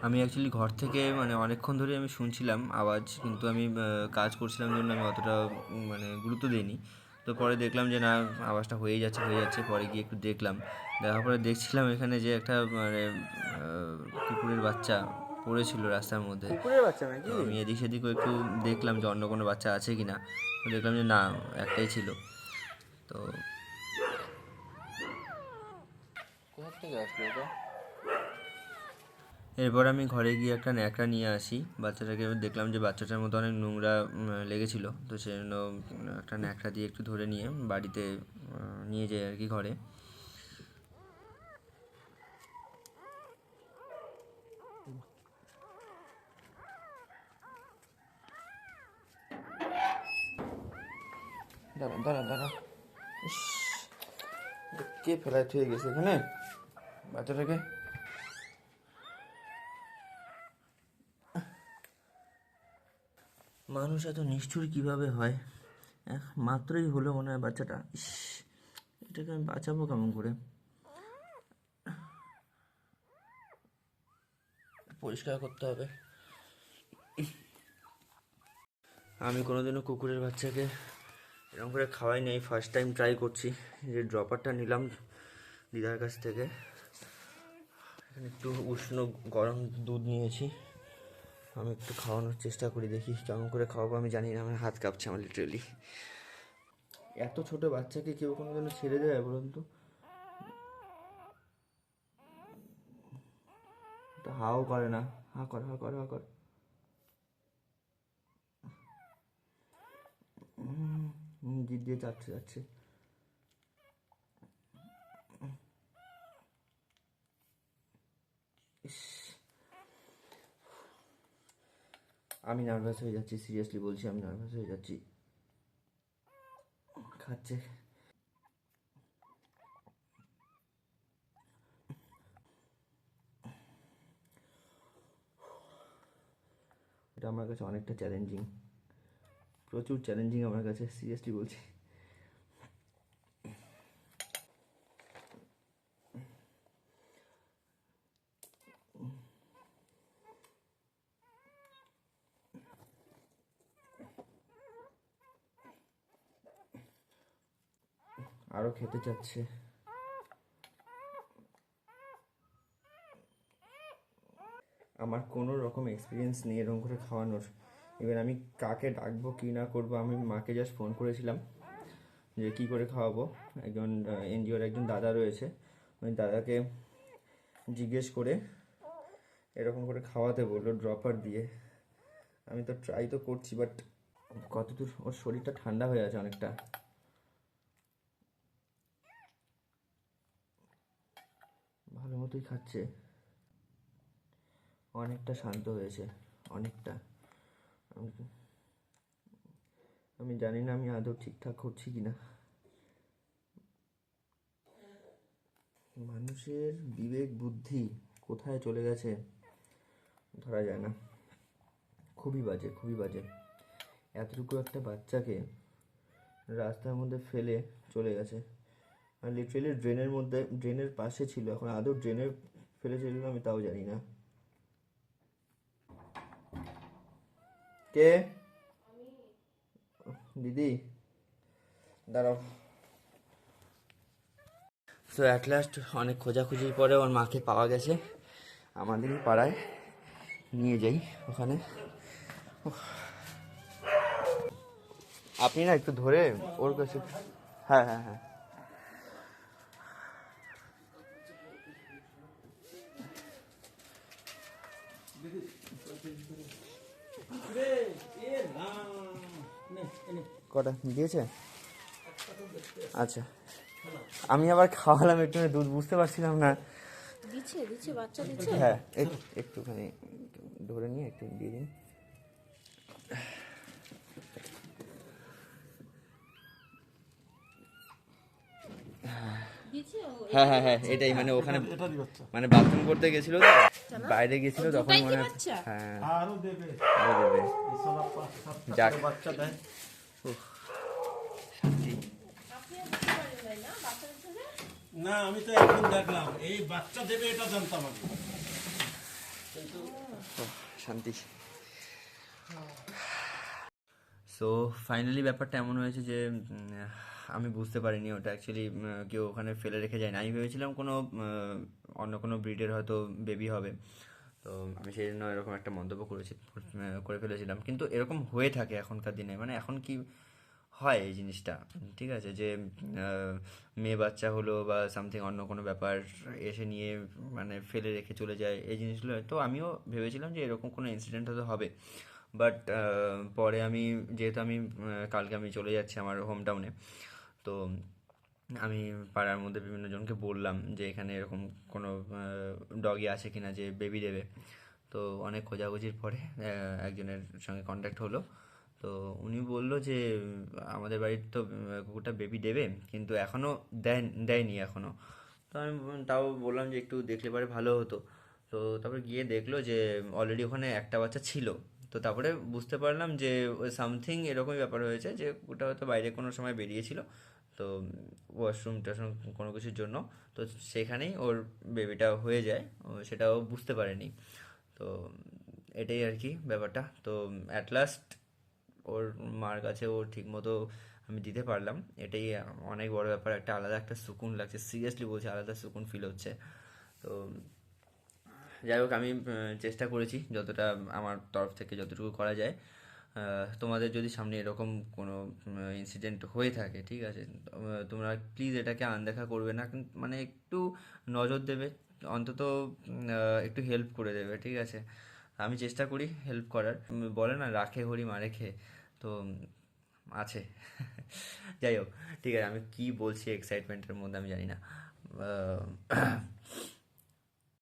আমি অ্যাকচুয়ালি ঘর থেকে মানে অনেকক্ষণ ধরে আমি শুনছিলাম আওয়াজ, কিন্তু আমি কাজ করছিলাম জন্য আমি অতটা মানে গুরুত্ব দিইনি। তো পরে দেখলাম যে না, আওয়াজটা হয়ে যাচ্ছে। পরে গিয়ে একটু দেখলাম, দেখার পরে দেখছিলাম এখানে যে একটা মানে কুকুরের বাচ্চা পড়েছিল রাস্তার মধ্যে। কুকুরের বাচ্চা তো নাকি? আমি এদিক সেদিকও একটু দেখলাম যে অন্য কোনো বাচ্চা আছে কি না। তো দেখলাম যে না, একটাই ছিল। তো কোথা থেকে আসলো এটা? এরপর আমি ঘরে গিয়ে একটা ন্যাকড়া নিয়ে আসি বাচ্চাটাকে। এবার দেখলাম যে বাচ্চাটার মধ্যে অনেক নোংরা লেগেছিলো, তো সেজন্য একটা ন্যাকড়া দিয়ে একটু ধরে নিয়ে বাড়িতে নিয়ে যাই আর কি, ঘরে। দাঁড়া দাঁড়া দাঁড়া। ইস, কে ফেলায় থুয়ে গেছে এখানে বাচ্চাটাকে? মানুষ এত নিষ্ঠুর কীভাবে হয়! মাত্রই হলো মনে হয় বাচ্চাটা। ইস, এটাকে আমি বাঁচাবো কেমন করে? পরিষ্কার করতে হবে। আমি কোনোদিনও কুকুরের বাচ্চাকে এরকম করে খাওয়াই নাই, ফার্স্ট টাইম ট্রাই করছি। যে ড্রপারটা নিলাম দিদার কাছ থেকে, এখানে একটু উষ্ণ গরম দুধ নিয়েছি। আমি একটু খাওয়ানোর চেষ্টা করি, দেখি কেমন করে খাওয়াবো। আমি জানি না, আমার হাত কাঁপছে আমার লিটারেলি। এত ছোট বাচ্চাকে কেউ কোনোদিনও ছেড়ে দেয় বলুন তো? হাও করে না, হা কর হা কর হা কর। জিদ দিয়ে যাচ্ছে। ইস, আমি নার্ভাস হয়ে যাচ্ছি, সিরিয়াসলি বলছি, আমি নার্ভাস হয়ে যাচ্ছি। খাচ্ছে। এটা আমার কাছে অনেকটা চ্যালেঞ্জিং, প্রচুর চ্যালেঞ্জিং আমার কাছে, সিরিয়াসলি বলছি। আরও খেতে চাচ্ছে। আমার কোনো রকম এক্সপিরিয়েন্স নেই এরকম করে খাওয়ানোর। এবার আমি কাকে ডাকবো কী না করবো, আমি মাকে জাস্ট ফোন করেছিলাম যে কী করে খাওয়াবো। একজন এনজিওর একজন দাদা রয়েছে, ওই দাদাকে জিজ্ঞেস করে এরকম করে খাওয়াতে বললো ড্রপার দিয়ে। আমি তো ট্রাই তো করছি, বাট কতদূর, ওর শরীরটা ঠান্ডা হয়ে আছে অনেকটা, ভালো মতোই খাচ্ছে, অনেকটা শান্ত হয়েছে, অনেকটা। আমি জানি না আমি আদৌ ঠিকঠাক করছি কি না। মানুষের বিবেক বুদ্ধি কোথায় চলে গেছে ধরা যায় না। খুবই বাজে। এতটুকু একটা বাচ্চাকে রাস্তার মধ্যে ফেলে চলে গেছে, আর লিটারেলি ড্রেনের পাশে ছিল। এখন আদৌ ড্রেনে ফেলেছিল আমি তাও জানি না। কে? দিদি, দাঁড়াও। তো অ্যাট লাস্ট অনেক খোঁজাখুঁজির পরে ওর মাকে পাওয়া গেছে আমাদেরই পাড়ায়। নিয়ে যাই ওখানে। আপনি না একটু ধরে ওর কাছে। হ্যাঁ। কটা দিয়েছে? আচ্ছা, আমি আবার খাওয়ালাম একটু দুধ, বুঝতে পারছিলাম না। দিচ্ছে বাচ্চা দিচ্ছে। হ্যাঁ, একটুখানি ধরে নিয়ে একটু দিয়ে দিন। হ্যাঁ, এটাই। মানে ওখানে মানে বাথরুম করতে গেছিল তো, বাইরে গেছিল তখন মনে হয়। হ্যাঁ, আরো দেবে। যাক, বাচ্চা দেয়। না, আমি তো এখন দেখলাম এই বাচ্চা দেবে, এটা জানতাম আমি, কিন্তু শান্তি। সো ফাইনালি ব্যাপারটা এমন হয়েছে যে আমি বুঝতে পারিনি ওটা অ্যাকচুয়ালি কেউ ওখানে ফেলে রেখে যায় না। আমি ভেবেছিলাম কোনো অন্য কোনো ব্রিডের হয়তো বেবি হবে, তো আমি সেই জন্য এরকম একটা মন্তব্য করে ফেলেছিলাম। কিন্তু এরকম হয়ে থাকে এখনকার দিনে, মানে এখন কি হয় এই জিনিসটা, ঠিক আছে, যে মেয়ে বাচ্চা হলো বা সামথিং অন্য কোনো ব্যাপার এসে নিয়ে মানে ফেলে রেখে চলে যায়, এই জিনিসগুলো। তো আমিও ভেবেছিলাম যে এরকম কোনো ইনসিডেন্ট হয়তো হবে, বাট পরে আমি যেহেতু আমি কালকে আমি চলে যাচ্ছি আমার হোম টাউনে, তো আমি পাড়ার মধ্যে বিভিন্ন জনকে বললাম যে এখানে এরকম কোনো ডগি আছে কিনা যে বেবি দেবে। তো অনেক খোঁজাখুঁজির পরে একজনের সঙ্গে কন্ট্যাক্ট হলো। তো উনি বললো যে আমাদের বাড়ির তো কুকুরটা বেবি দেবে, কিন্তু এখনও দেয়নি এখনও। তো আমি তাও বললাম যে একটু দেখলে পরে ভালো হতো। তো তারপরে গিয়ে দেখলো যে অলরেডি ওখানে একটা বাচ্চা ছিল। তো তারপরে বুঝতে পারলাম যে ওই সামথিং এরকমই ব্যাপার হয়েছে, যে ওটা হয়তো বাইরে কোনো সময় বেরিয়েছিল, তো ওয়াশরুম টাশরুম কোনো কিছুর জন্য, তো সেখানেই ওর বেবিটা হয়ে যায়, ও সেটাও বুঝতে পারেনি। তো এটাই আর কি ব্যাপারটা। তো অ্যাট লাস্ট ওর মার কাছে ও ঠিক মতো আমি দিতে পারলাম, এটাই অনেক বড় ব্যাপার। একটা আলাদা একটা সুকুন লাগছে, সিরিয়াসলি বলছি, আলাদা সুকুন ফিল হচ্ছে। তো যাই হোক, আমি চেষ্টা করেছি যতটা আমার তরফ থেকে যতটুকু করা যায়। তোমাদের যদি সামনে এরকম কোনো ইনসিডেন্ট হয়ে থাকে, ঠিক আছে, তোমরা প্লিজ এটাকে আনদেখা করবে না, মানে একটু নজর দেবে, অন্তত একটু হেল্প করে দেবে, ঠিক আছে। আমি চেষ্টা করি হেল্প করার। বলে না, রাখে হরি মারে খে, তো আছে। যাই হোক, ঠিক আছে, আমি কি বলছি এক্সাইটমেন্টের মধ্যে আমি জানি না।